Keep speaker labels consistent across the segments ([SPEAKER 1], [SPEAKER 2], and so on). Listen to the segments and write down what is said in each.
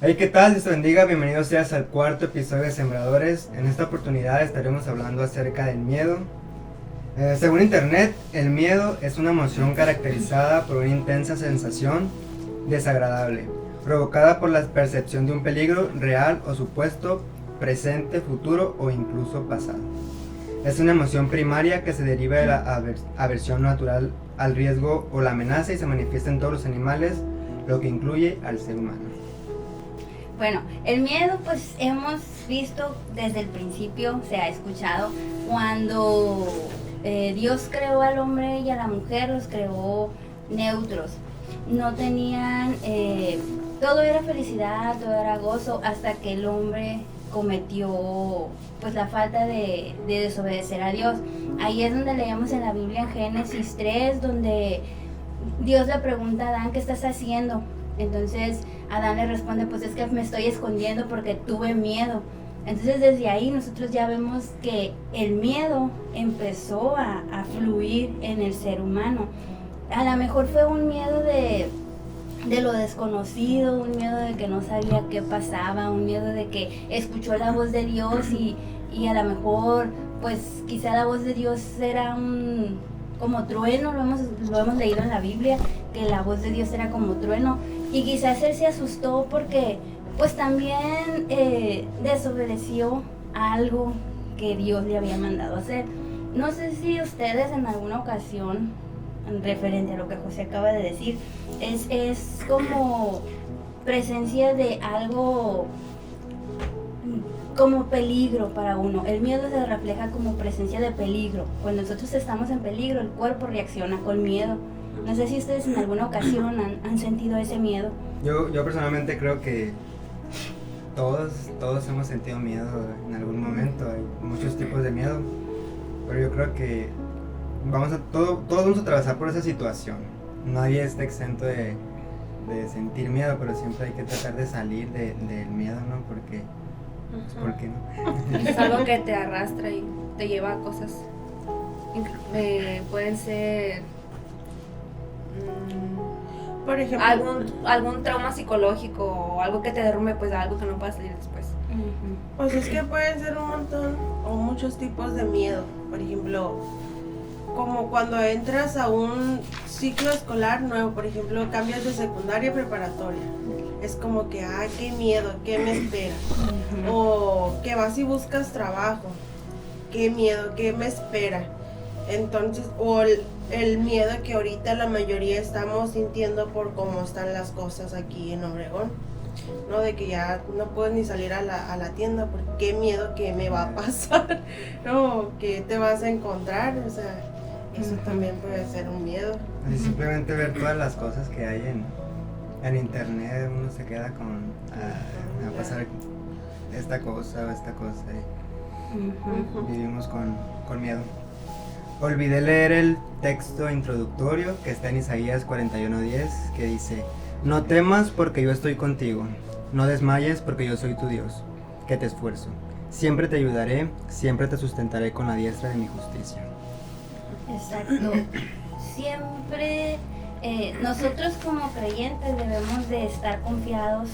[SPEAKER 1] Hey, ¿qué tal? Dios te bendiga, bienvenidos seas al cuarto episodio de Sembradores. En esta oportunidad estaremos hablando acerca del miedo. Según internet, el miedo es una emoción caracterizada por una intensa sensación desagradable, provocada por la percepción de un peligro real o supuesto, presente, futuro o incluso pasado. Es una emoción primaria que se deriva de la aversión natural al riesgo o la amenaza y se manifiesta en todos los animales, lo que incluye al ser humano.
[SPEAKER 2] Bueno, el miedo pues hemos visto desde el principio, se ha escuchado, cuando Dios creó al hombre y a la mujer, los creó neutros. No tenían, todo era felicidad, todo era gozo, hasta que el hombre cometió pues la falta de desobedecer a Dios. Ahí es donde leemos en la Biblia, en Génesis 3, donde Dios le pregunta a Adán, ¿qué estás haciendo? Entonces Adán le responde, pues es que me estoy escondiendo porque tuve miedo. Entonces desde ahí nosotros ya vemos que el miedo empezó a fluir en el ser humano. A lo mejor fue un miedo de lo desconocido, un miedo de que no sabía qué pasaba, un miedo de que escuchó la voz de Dios y a lo mejor pues quizá la voz de Dios era como trueno, lo hemos leído en la Biblia, que la voz de Dios era como trueno, y quizás él se asustó porque pues también desobedeció a algo que Dios le había mandado hacer. No sé si ustedes en alguna ocasión, referente a lo que José acaba de decir, es como presencia de algo como peligro para uno. El miedo se refleja como presencia de peligro. Cuando nosotros estamos en peligro, el cuerpo reacciona con miedo. No sé si ustedes en alguna ocasión han sentido ese miedo.
[SPEAKER 1] Yo personalmente creo que todos hemos sentido miedo en algún momento. Hay muchos tipos de miedo, pero yo creo que todos vamos a atravesar por esa situación. Nadie está exento de sentir miedo, pero siempre hay que tratar de salir del miedo, ¿no? Porque ¿por qué no?
[SPEAKER 3] Es algo que te arrastra y te lleva a cosas. Pueden ser
[SPEAKER 4] por ejemplo,
[SPEAKER 3] algún trauma psicológico o algo que te derrumbe, pues algo que no pueda salir después.
[SPEAKER 4] pues es que pueden ser un montón o muchos tipos de miedo. Por ejemplo, como cuando entras a un ciclo escolar nuevo, por ejemplo, cambias de secundaria a preparatoria. Es como que, ay, qué miedo, qué me espera. O que vas y buscas trabajo, qué miedo, qué me espera. Entonces, o el miedo que ahorita la mayoría estamos sintiendo por cómo están las cosas aquí en Obregón, ¿no? De que ya no puedes ni salir a la tienda porque qué miedo que me va a pasar, ¿no? Que te vas a encontrar, o sea, eso también puede ser un miedo.
[SPEAKER 1] Y simplemente ver todas las cosas que hay en internet, uno se queda con a pasar esta cosa o esta cosa y vivimos con miedo. Olvidé leer el texto introductorio que está en Isaías 41:10, que dice: no temas porque yo estoy contigo, no desmayes porque yo soy tu Dios, que te esfuerzo. Siempre te ayudaré, siempre te sustentaré con la diestra de mi justicia.
[SPEAKER 2] Exacto. Siempre nosotros como creyentes debemos de estar confiados,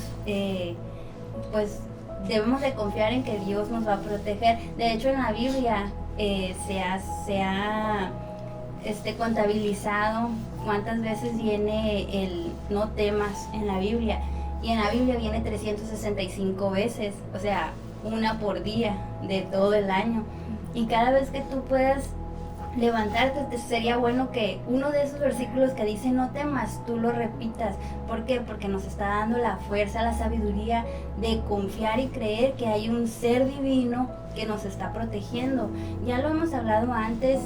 [SPEAKER 2] pues debemos de confiar en que Dios nos va a proteger. De hecho, en la Biblia se ha contabilizado cuántas veces viene el no temas en la Biblia, y en la Biblia viene 365 veces, o sea, una por día de todo el año. Y cada vez que tú puedas levantarte, sería bueno que uno de esos versículos que dice no temas, tú lo repitas. ¿Por qué? Porque nos está dando la fuerza, la sabiduría de confiar y creer que hay un ser divino que nos está protegiendo. Ya lo hemos hablado antes,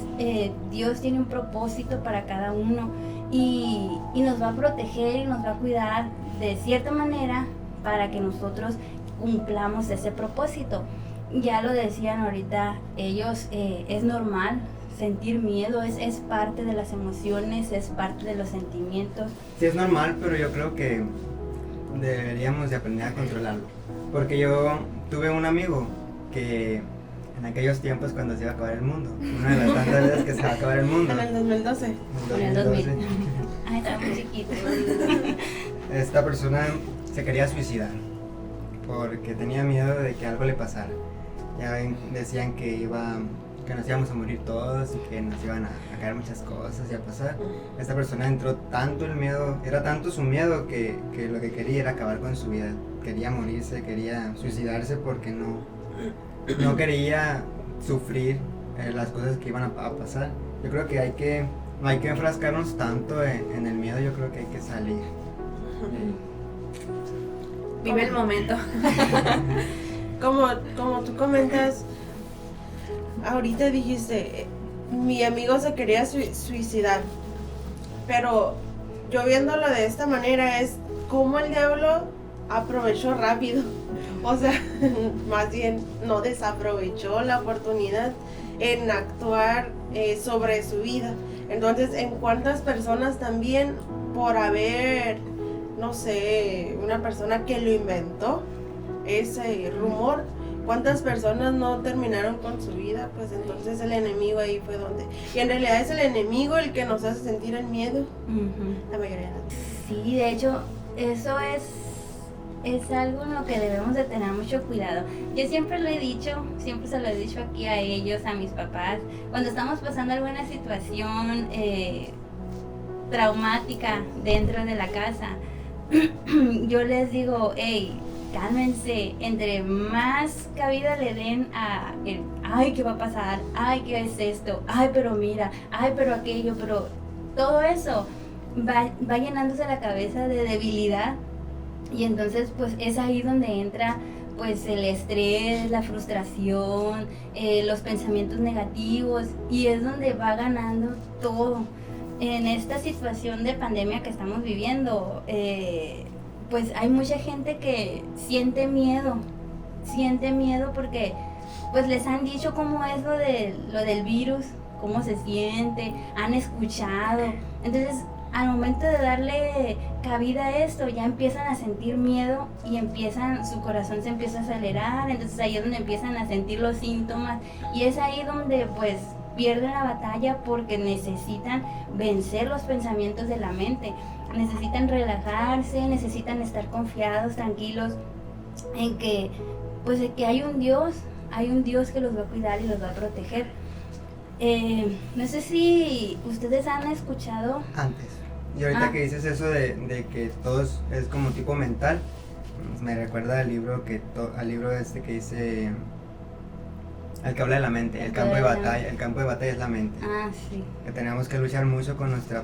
[SPEAKER 2] Dios tiene un propósito para cada uno y nos va a proteger y nos va a cuidar de cierta manera para que nosotros cumplamos ese propósito. Ya lo decían ahorita ellos, es normal sentir miedo, es parte de las emociones, es parte de los sentimientos.
[SPEAKER 1] Sí, es normal, pero yo creo que deberíamos de aprender a controlarlo. Porque yo tuve un amigo que en aquellos tiempos cuando se iba a acabar el mundo, una de las tantas veces que se va a acabar el mundo.
[SPEAKER 4] En el 2012.
[SPEAKER 2] En el 2000. Ay, estaba muy chiquito.
[SPEAKER 1] Esta persona se quería suicidar. porque tenía miedo de que algo le pasara. Ya ven, decían que nos íbamos a morir todos y que nos iban a caer muchas cosas y a pasar. Esta persona entró tanto el miedo, era tanto su miedo que lo que quería era acabar con su vida. Quería morirse, quería suicidarse porque no quería sufrir las cosas que iban a pasar. Yo creo que no hay que enfrascarnos tanto en el miedo, yo creo que hay que salir.
[SPEAKER 3] Vive el momento.
[SPEAKER 4] Como tú comentas, ahorita dijiste, mi amigo se quería suicidar, pero yo viéndolo de esta manera es como el diablo aprovechó rápido, o sea, más bien no desaprovechó la oportunidad en actuar sobre su vida. Entonces, ¿en cuántas personas también por haber, no sé, una persona que lo inventó, ese rumor, cuántas personas no terminaron con su vida? Pues entonces el enemigo ahí fue donde, y en realidad es el enemigo el que nos hace sentir el miedo, la mayoría de las veces.
[SPEAKER 2] Sí, de hecho, eso es algo en lo que debemos de tener mucho cuidado. Yo siempre lo he dicho, siempre se lo he dicho aquí a ellos, a mis papás, cuando estamos pasando alguna situación traumática dentro de la casa, yo les digo, hey, cálmense, entre más cabida le den a el, ay, ¿qué va a pasar? Ay, ¿qué es esto? Ay, pero mira, ay, pero aquello, pero todo eso va llenándose la cabeza de debilidad, y entonces pues es ahí donde entra pues el estrés, la frustración, los pensamientos negativos, y es donde va ganando todo. En esta situación de pandemia que estamos viviendo, pues hay mucha gente que siente miedo porque pues les han dicho cómo es lo del virus, cómo se siente, han escuchado. Entonces, al momento de darle cabida a esto, ya empiezan a sentir miedo y su corazón se empieza a acelerar. Entonces ahí es donde empiezan a sentir los síntomas, y es ahí donde pues pierden la batalla, porque necesitan vencer los pensamientos de la mente, necesitan relajarse, necesitan estar confiados, tranquilos en que pues de que hay un Dios que los va a cuidar y los va a proteger. No sé si ustedes han escuchado
[SPEAKER 1] Antes. Y ahorita que dices eso de que todo es como tipo mental, me recuerda al libro que dice, el que habla de la mente, el campo de batalla es la mente.
[SPEAKER 2] Sí.
[SPEAKER 1] Que tenemos que luchar mucho con nuestros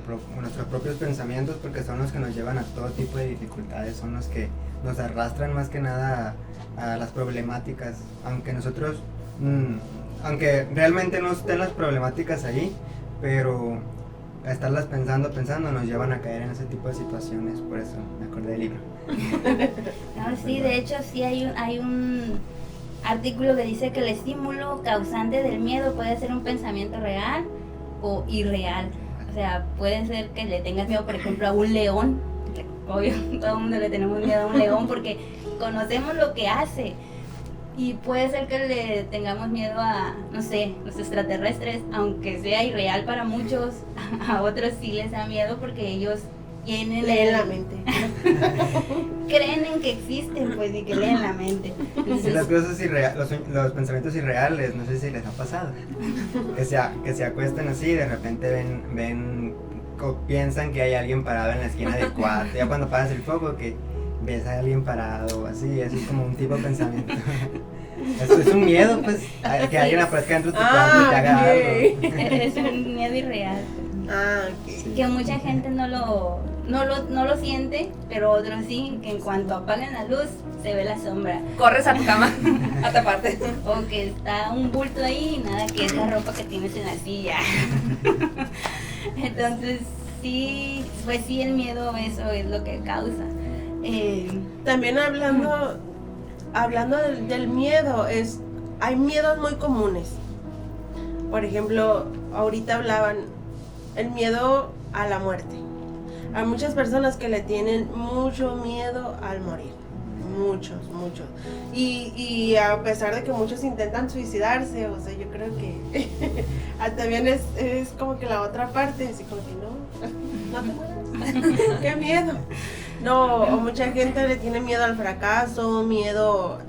[SPEAKER 1] propios pensamientos, porque son los que nos llevan a todo tipo de dificultades, son los que nos arrastran más que nada a las problemáticas, aunque realmente no estén las problemáticas ahí, pero a estarlas pensando nos llevan a caer en ese tipo de situaciones. Por eso me acordé del libro.
[SPEAKER 2] No, sí, de hecho sí hay un artículo que dice que el estímulo causante del miedo puede ser un pensamiento real o irreal. O sea, puede ser que le tengas miedo, por ejemplo, a un león. Obvio, todo el mundo le tenemos miedo a un león porque conocemos lo que hace. Y puede ser que le tengamos miedo a, no sé, los extraterrestres, aunque sea irreal para muchos, a otros sí les da miedo porque ellos
[SPEAKER 4] leen la mente.
[SPEAKER 2] Creen en que existen, pues, y que leen la mente. Entonces,
[SPEAKER 1] las cosas los pensamientos irreales, no sé si les ha pasado. Que se acuestan así y de repente piensan que hay alguien parado en la esquina del cuarto. Ya cuando apagas el foco, que ves a alguien parado, así, eso es como un tipo de pensamiento. Eso es un miedo, pues, que alguien aparezca dentro de tu cuarto y te haga algo.
[SPEAKER 2] Es un miedo irreal.
[SPEAKER 4] Okay.
[SPEAKER 2] Que mucha gente no lo siente, pero otros sí, que en cuanto apagan la luz se ve la sombra.
[SPEAKER 3] Corres a tu cama a taparte.
[SPEAKER 2] O que está un bulto ahí y nada, que es la ropa que tienes en la silla. Entonces, sí, pues sí, el miedo, eso es lo que causa.
[SPEAKER 4] También hablando del miedo, hay miedos muy comunes. Por ejemplo, ahorita hablaban el miedo a la muerte. Hay muchas personas que le tienen mucho miedo al morir. Muchos. Y a pesar de que muchos intentan suicidarse, o sea, yo creo que también es como que la otra parte, así como que no te mueras. Qué miedo. No, o mucha gente le tiene miedo al fracaso, miedo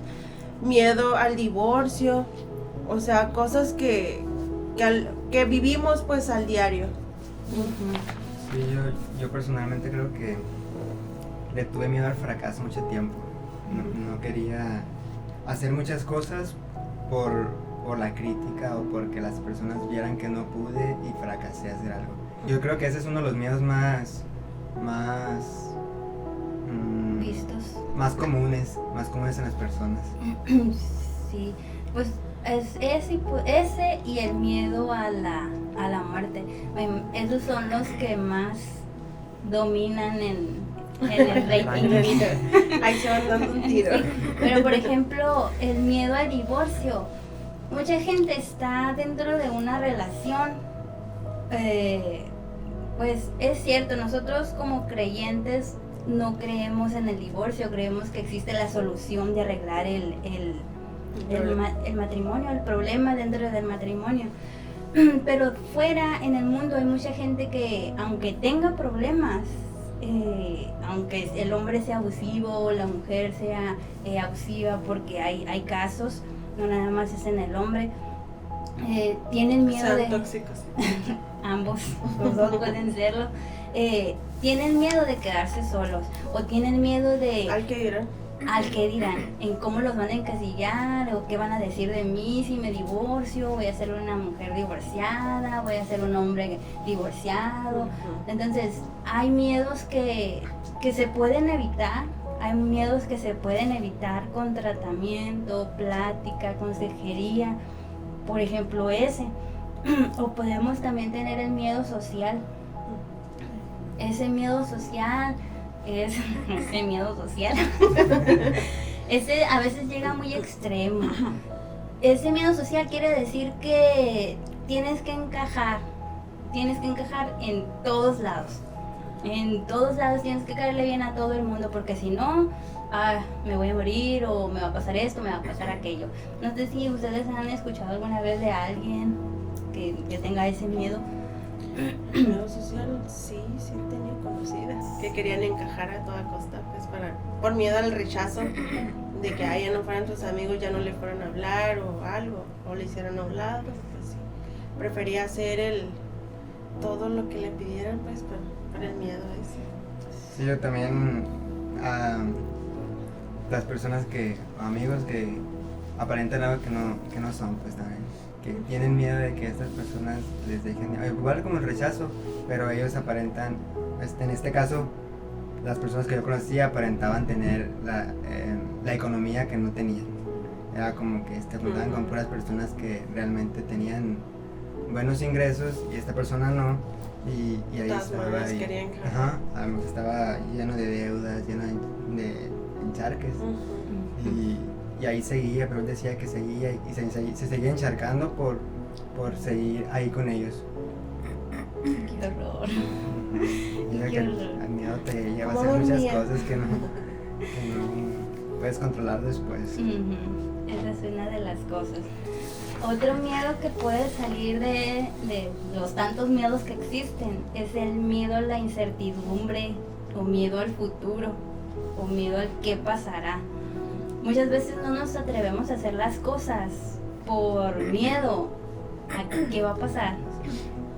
[SPEAKER 4] al divorcio, o sea, cosas que vivimos pues al diario.
[SPEAKER 1] Sí, yo personalmente creo que le tuve miedo al fracaso mucho tiempo. No quería hacer muchas cosas por la crítica o porque las personas vieran que no pude y fracasé a hacer algo. Yo creo que ese es uno de los miedos más
[SPEAKER 2] Vistos.
[SPEAKER 1] más comunes en las personas.
[SPEAKER 2] Sí, pues es ese y el miedo a la muerte. Esos son los que más dominan en el rating.
[SPEAKER 4] Ahí se van dando un tiro.
[SPEAKER 2] Sí, pero por ejemplo, el miedo al divorcio. Mucha gente está dentro de una relación. Pues es cierto, nosotros como creyentes no creemos en el divorcio, creemos que existe la solución de arreglar el matrimonio, el problema dentro del matrimonio. Pero fuera en el mundo hay mucha gente que, aunque tenga problemas, aunque el hombre sea abusivo, la mujer sea abusiva, porque hay casos, no nada más es en el hombre, tienen miedo
[SPEAKER 4] Sean
[SPEAKER 2] de...
[SPEAKER 4] tóxicos.
[SPEAKER 2] Ambos, los dos pueden serlo. Tienen miedo de quedarse solos o tienen miedo de...
[SPEAKER 4] ¿Al qué dirán?
[SPEAKER 2] Al que dirán, en cómo los van a encasillar o qué van a decir de mí si me divorcio, voy a ser una mujer divorciada, voy a ser un hombre divorciado. Entonces hay miedos que se pueden evitar, hay miedos que se pueden evitar con tratamiento, plática, consejería, por ejemplo ese. O podemos también tener el miedo social. Ese miedo social ese a veces llega muy extremo. Ese miedo social quiere decir que tienes que encajar en todos lados. En todos lados tienes que caerle bien a todo el mundo, porque si no, me voy a morir o me va a pasar esto, me va a pasar aquello. No sé si ustedes han escuchado alguna vez de alguien que tenga ese miedo.
[SPEAKER 4] Miedo social, sí tenía conocidas que querían encajar a toda costa, pues por miedo al rechazo, de que ya no fueran tus amigos, ya no le fueran a hablar o algo, o le hicieran a un lado, pues sí. Prefería hacer todo lo que le pidieran, pues por el miedo ese.
[SPEAKER 1] Sí, yo también, las personas amigos que aparentan algo que no son, pues también, que tienen miedo de que estas personas les dejen, igual como el rechazo, pero ellos aparentan, en este caso, las personas que yo conocía aparentaban tener la economía que no tenían. Era como que juntaban con puras personas que realmente tenían buenos ingresos y esta persona no, y ahí estaba ahí, a lo mejor estaba lleno de deudas, lleno de encharques. Y ahí seguía, pero él decía que seguía y se seguía encharcando por seguir ahí con ellos.
[SPEAKER 2] Qué horror.
[SPEAKER 1] Y que el miedo te lleva a hacer muchas cosas que no puedes controlar después.
[SPEAKER 2] Esa es una de las cosas. Otro miedo que puede salir de los tantos miedos que existen es el miedo a la incertidumbre, o miedo al futuro, o miedo al qué pasará. Muchas veces no nos atrevemos a hacer las cosas por miedo a qué va a pasar,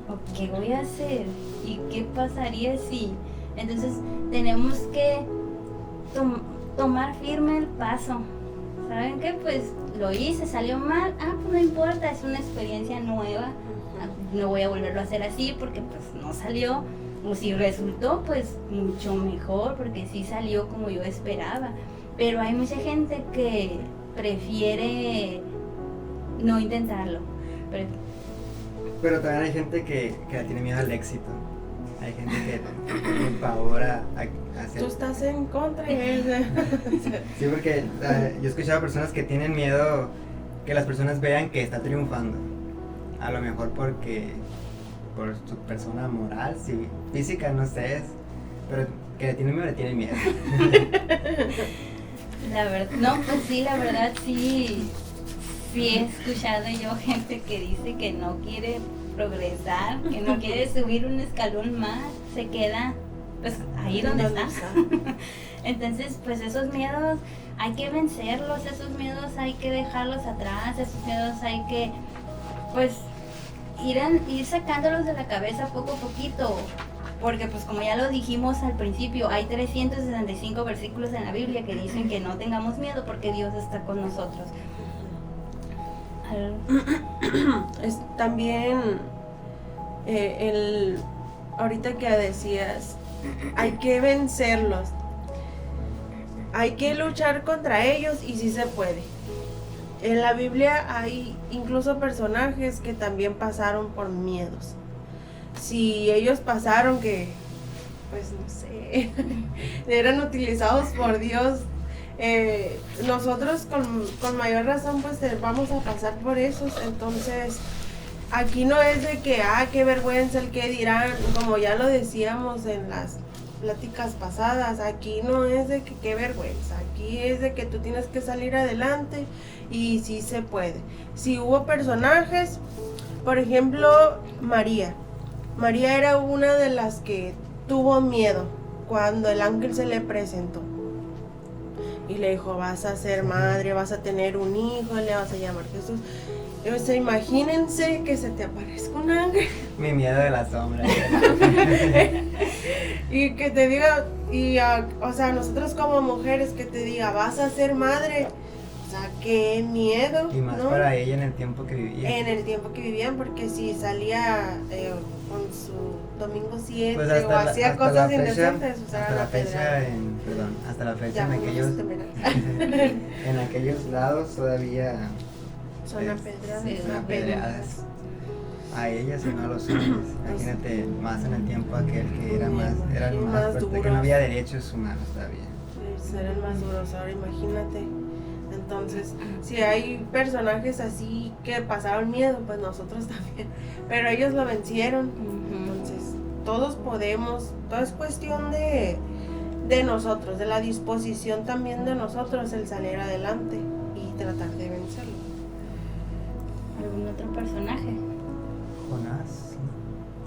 [SPEAKER 2] o qué voy a hacer, y qué pasaría si. Entonces tenemos que tomar firme el paso. ¿Saben qué? Pues lo hice, salió mal, pues no importa, es una experiencia nueva, no voy a volverlo a hacer así porque pues no salió, o si resultó, pues mucho mejor, porque sí salió como yo esperaba. Pero hay mucha gente que prefiere no intentarlo.
[SPEAKER 1] Pero también hay gente que tiene miedo al éxito. Hay gente que tiene pavor a hacer...
[SPEAKER 4] Tú estás en contra.
[SPEAKER 1] Sí, porque yo he escuchado a personas que tienen miedo que las personas vean que está triunfando. A lo mejor por su persona moral, física, no sé, pero que le tiene miedo.
[SPEAKER 2] La verdad, no, pues sí, la verdad sí he escuchado yo gente que dice que no quiere progresar, que no quiere subir un escalón más, se queda pues ahí donde está. Entonces, pues esos miedos hay que vencerlos, esos miedos hay que dejarlos atrás, esos miedos hay que, pues, ir sacándolos de la cabeza poco a poquito. Porque pues como ya lo dijimos al principio, hay 365 versículos en la Biblia que dicen que no tengamos miedo porque Dios está con nosotros.
[SPEAKER 4] También ahorita que decías, hay que vencerlos, hay que luchar contra ellos y sí se puede. En la Biblia hay incluso personajes que también pasaron por miedos. Si ellos pasaron que, pues no sé, eran utilizados por Dios, nosotros con mayor razón pues vamos a pasar por esos. Entonces aquí no es de que, qué vergüenza el que dirán, como ya lo decíamos en las pláticas pasadas, aquí no es de que qué vergüenza, aquí es de que tú tienes que salir adelante y sí se puede. Si hubo personajes, por ejemplo, María era una de las que tuvo miedo cuando el ángel se le presentó y le dijo, vas a ser madre, vas a tener un hijo, le vas a llamar Jesús. O sea, imagínense que se te aparezca un ángel.
[SPEAKER 1] Mi miedo de la sombra.
[SPEAKER 4] Y que te diga, o sea, nosotros como mujeres que te diga, vas a ser madre. O sea, qué miedo.
[SPEAKER 1] Y más, ¿no?, para ella en el tiempo que vivía.
[SPEAKER 4] En el tiempo que vivían, porque si salía con su domingo 7
[SPEAKER 1] pues
[SPEAKER 4] o hacía cosas indecentes,
[SPEAKER 1] o sea, hasta la fecha en aquellos en aquellos lados todavía
[SPEAKER 4] son apedreadas.
[SPEAKER 2] Sí,
[SPEAKER 1] son apedreadas. A ellas y no a los hombres. Imagínate, más en el tiempo aquel que eran más fuertes, que no había derechos humanos todavía.
[SPEAKER 4] Eran más duros, ahora imagínate. Entonces, si hay personajes así que pasaron miedo, pues nosotros también. Pero ellos lo vencieron. Entonces, todos podemos, todo es cuestión de nosotros, de la disposición también de nosotros, el salir adelante y tratar de vencerlo.
[SPEAKER 2] ¿Algún otro personaje?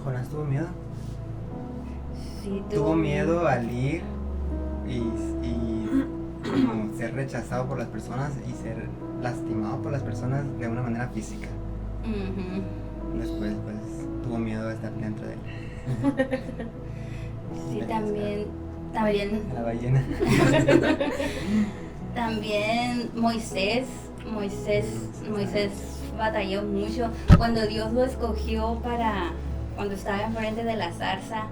[SPEAKER 1] Jonás tuvo miedo.
[SPEAKER 2] Sí,
[SPEAKER 1] tuvo miedo al ir y como ser rechazado por las personas y ser lastimado por las personas de una manera física. Después pues tuvo miedo de estar dentro de él.
[SPEAKER 2] Sí, también
[SPEAKER 1] la ballena.
[SPEAKER 2] También Moisés batalló mucho cuando Dios lo escogió cuando estaba enfrente de la zarza.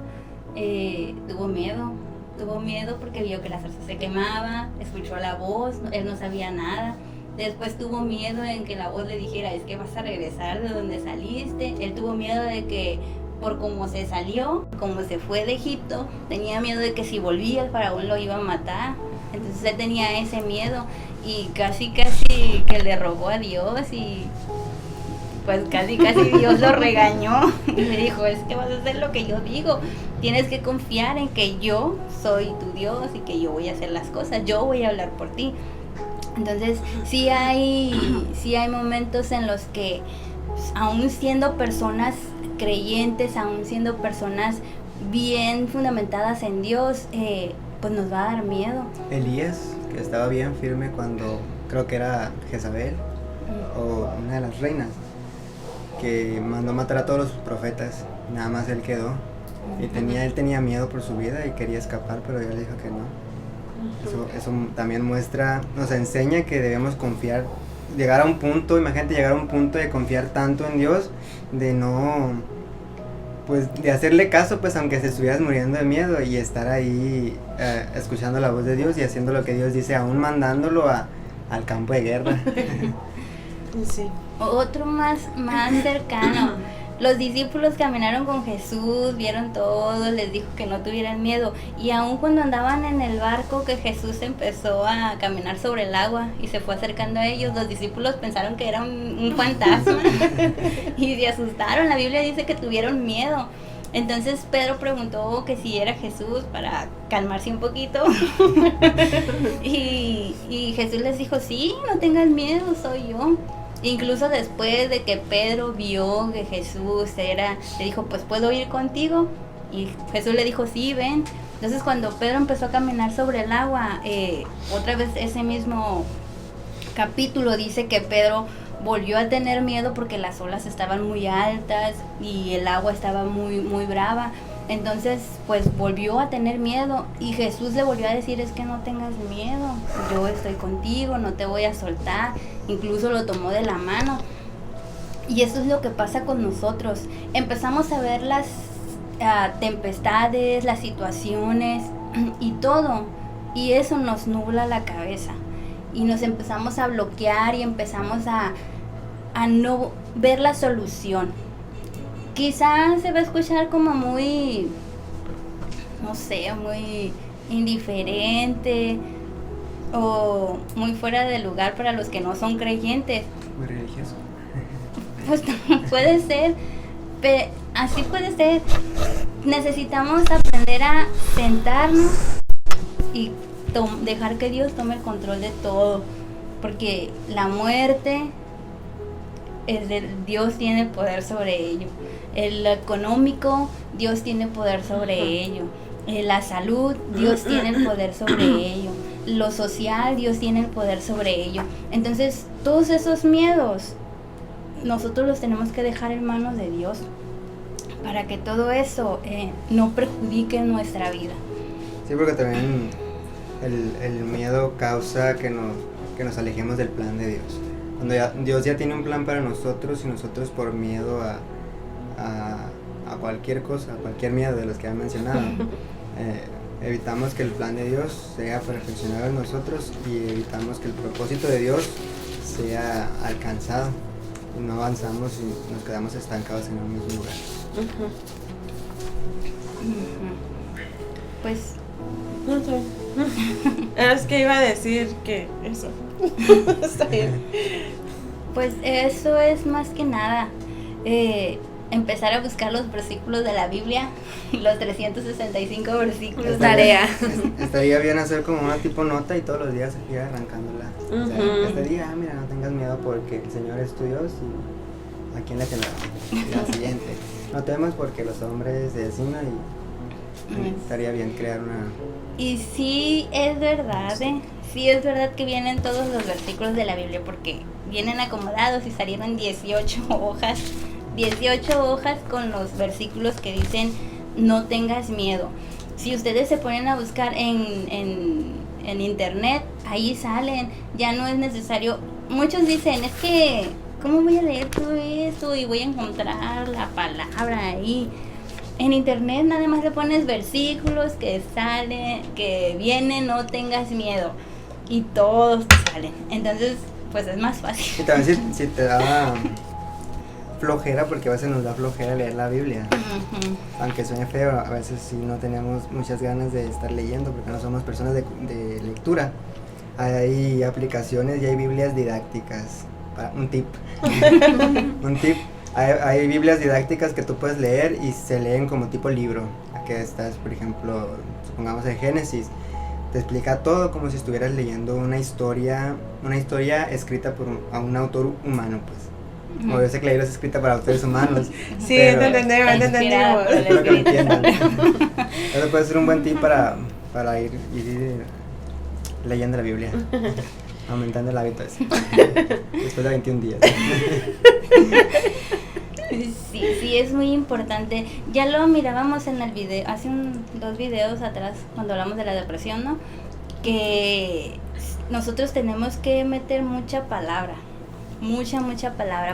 [SPEAKER 2] Tuvo miedo porque vio que la zarza se quemaba, escuchó la voz, él no sabía nada. Después tuvo miedo en que la voz le dijera, es que vas a regresar de donde saliste. Él tuvo miedo de que por cómo se salió, cómo se fue de Egipto, tenía miedo de que si volvía el faraón lo iba a matar. Entonces él tenía ese miedo y casi que le rogó a Dios y pues casi Dios lo regañó y le dijo, es que vas a hacer lo que yo digo, tienes que confiar en que yo soy tu Dios y que yo voy a hacer las cosas, yo voy a hablar por ti. Entonces sí hay momentos en los que aún siendo personas creyentes, aún siendo personas bien fundamentadas en Dios, pues nos va a dar miedo.
[SPEAKER 1] Elías, que estaba bien firme cuando creo que era Jezabel o una de las reinas, que mandó matar a todos los profetas, nada más él quedó. Y él tenía miedo por su vida y quería escapar, pero Dios le dijo que no. Eso también nos enseña que debemos confiar, llegar a un punto de confiar tanto en Dios, de no, pues de hacerle caso, pues aunque se estuvieras muriendo de miedo, y estar ahí escuchando la voz de Dios y haciendo lo que Dios dice, aún mandándolo al campo de guerra.
[SPEAKER 4] Sí.
[SPEAKER 2] Otro más cercano, los discípulos caminaron con Jesús, vieron todo, les dijo que no tuvieran miedo, y aun cuando andaban en el barco que Jesús empezó a caminar sobre el agua y se fue acercando a ellos, los discípulos pensaron que era un fantasma y se asustaron. La Biblia dice que tuvieron miedo. Entonces Pedro preguntó que si era Jesús para calmarse un poquito y Jesús les dijo, sí, no tengan miedo, soy yo. Incluso después de que Pedro vio que Jesús le dijo, pues puedo ir contigo, Y Jesús le dijo, sí, ven. Entonces cuando Pedro empezó a caminar sobre el agua, otra vez ese mismo capítulo dice que Pedro volvió a tener miedo porque las olas estaban muy altas y el agua estaba muy, muy brava. Entonces, pues volvió a tener miedo y Jesús le volvió a decir, es que no tengas miedo, yo estoy contigo, no te voy a soltar. Incluso lo tomó de la mano. Y eso es lo que pasa con nosotros. Empezamos a ver las tempestades, las situaciones y todo. Y eso nos nubla la cabeza. Y nos empezamos a bloquear y empezamos a no ver la solución. Quizás se va a escuchar como muy, no sé, muy indiferente o muy fuera de lugar para los que no son creyentes.
[SPEAKER 1] Muy religioso.
[SPEAKER 2] Pues puede ser, así puede ser. Necesitamos aprender a sentarnos y dejar que Dios tome el control de todo, porque la muerte Dios tiene poder sobre ello. El económico, Dios tiene poder sobre ello. La salud, Dios tiene el poder sobre ello. Lo social, Dios tiene el poder sobre ello. Entonces, todos esos miedos, nosotros los tenemos que dejar en manos de Dios para que todo eso no perjudique nuestra vida.
[SPEAKER 1] Sí, porque también el miedo causa que nos alejemos del plan de Dios. Cuando Dios ya tiene un plan para nosotros y nosotros por miedo a cualquier cosa, a cualquier miedo de los que han mencionado, evitamos que el plan de Dios sea perfeccionado en nosotros y evitamos que el propósito de Dios sea alcanzado y no avanzamos y nos quedamos estancados en un mismo lugar.
[SPEAKER 2] Pues
[SPEAKER 4] no sé. Es que iba a decir que eso. Está bien.
[SPEAKER 2] Pues eso es más que nada empezar a buscar los versículos de la Biblia, los 365 versículos.
[SPEAKER 3] Tarea.
[SPEAKER 1] Estaría bien hacer como una tipo nota y todos los días aquí arrancándola. O sea, este día, mira, no tengas miedo porque el Señor es tu Dios y aquí en la siguiente. No temas porque los hombres se decimos y estaría bien crear una...
[SPEAKER 2] Y sí es verdad, sí es verdad que vienen todos los versículos de la Biblia porque vienen acomodados y salieron 18 hojas con los versículos que dicen no tengas miedo. Si ustedes se ponen a buscar en internet, ahí salen, ya no es necesario. Muchos dicen, es que ¿cómo voy a leer todo esto y voy a encontrar la palabra ahí? En internet nada más le pones versículos que salen, que vienen, no tengas miedo, y todos te salen. Entonces, pues es más fácil.
[SPEAKER 1] Y también si te da flojera, porque a veces nos da flojera leer la Biblia. Aunque suene feo, a veces sí no tenemos muchas ganas de estar leyendo porque no somos personas de lectura. Hay aplicaciones y hay Biblias didácticas. Un tip. Hay Biblias didácticas que tú puedes leer y se leen como tipo libro. Aquí estás, por ejemplo, supongamos en Génesis, te explica todo como si estuvieras leyendo una historia escrita por un autor humano, pues. Como yo sé que la Biblia es escrita para autores humanos.
[SPEAKER 4] Sí, entendemos.
[SPEAKER 1] Espero que lo entiendan. Eso puede ser un buen tip para ir leyendo la Biblia. Aumentando el hábito ese. Después de 21 días.
[SPEAKER 2] Sí, es muy importante. Ya lo mirábamos en el video, hace 2 videos atrás, cuando hablamos de la depresión, ¿no? Que nosotros tenemos que meter mucha palabra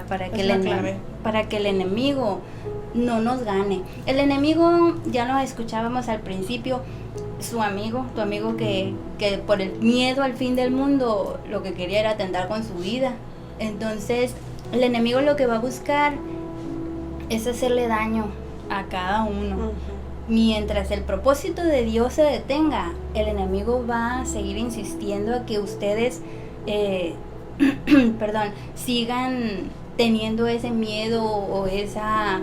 [SPEAKER 2] para que el enemigo no nos gane. El enemigo, ya lo escuchábamos al principio, tu amigo que por el miedo al fin del mundo lo que quería era atentar con su vida. Entonces el enemigo lo que va a buscar es hacerle daño a cada uno. Mientras el propósito de Dios se detenga, el enemigo va a seguir insistiendo a que ustedes sigan teniendo ese miedo o esa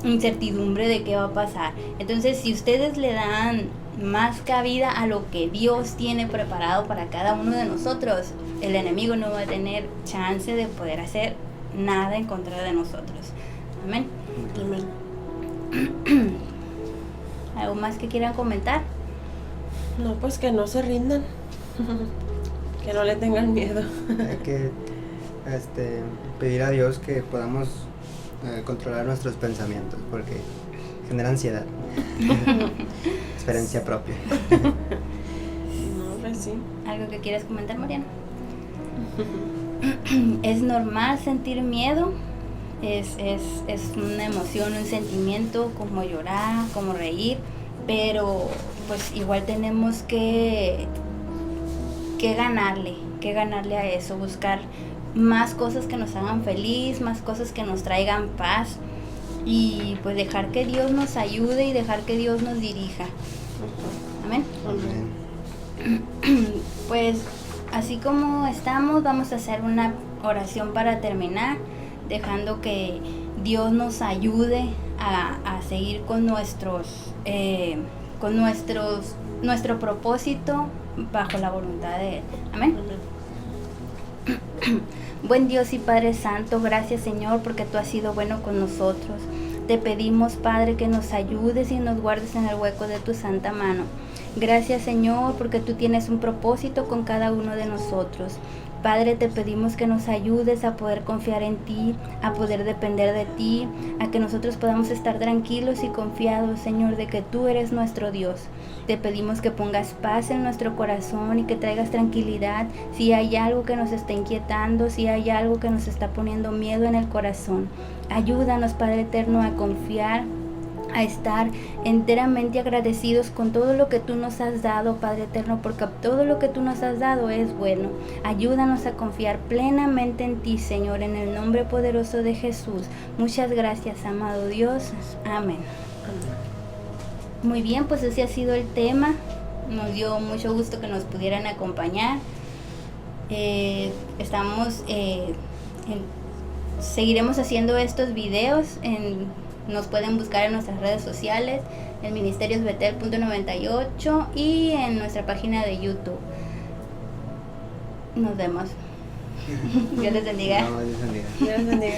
[SPEAKER 2] incertidumbre de qué va a pasar. Entonces, si ustedes le dan más cabida a lo que Dios tiene preparado para cada uno de nosotros, el enemigo no va a tener chance de poder hacer nada en contra de nosotros. Amén. ¿Algo más que quieran comentar?
[SPEAKER 4] No, pues que no se rindan. Que no le tengan miedo.
[SPEAKER 1] Hay que pedir a Dios que podamos controlar nuestros pensamientos, porque genera ansiedad. Experiencia propia.
[SPEAKER 4] No, pues sí.
[SPEAKER 2] ¿Algo que quieras comentar, Mariana? Es normal sentir miedo. Es una emoción, un sentimiento, como llorar, como reír, pero pues igual tenemos que ganarle a eso, buscar más cosas que nos hagan feliz, más cosas que nos traigan paz, y pues dejar que Dios nos ayude y dejar que Dios nos dirija. Amén.
[SPEAKER 1] Amén.
[SPEAKER 2] Pues así como estamos, vamos a hacer una oración para terminar, dejando que Dios nos ayude a seguir con nuestro propósito bajo la voluntad de Él. Amén. Buen Dios y Padre Santo, gracias Señor porque tú has sido bueno con nosotros. Te pedimos, Padre, que nos ayudes y nos guardes en el hueco de tu santa mano. Gracias Señor porque tú tienes un propósito con cada uno de nosotros. Padre, te pedimos que nos ayudes a poder confiar en ti, a poder depender de ti, a que nosotros podamos estar tranquilos y confiados, Señor, de que tú eres nuestro Dios. Te pedimos que pongas paz en nuestro corazón y que traigas tranquilidad si hay algo que nos está inquietando, si hay algo que nos está poniendo miedo en el corazón. Ayúdanos, Padre eterno, a confiar, a estar enteramente agradecidos con todo lo que tú nos has dado, Padre eterno, porque todo lo que tú nos has dado es bueno. Ayúdanos a confiar plenamente en ti, Señor, en el nombre poderoso de Jesús. Muchas gracias, amado Dios. Amén. Muy bien, pues ese ha sido el tema. Nos dio mucho gusto que nos pudieran acompañar. Seguiremos haciendo estos videos nos pueden buscar en nuestras redes sociales, el Ministerio es Betel.98 y en nuestra página de YouTube. Nos vemos. Dios les bendiga.
[SPEAKER 1] No, Dios bendiga.
[SPEAKER 4] Dios bendiga.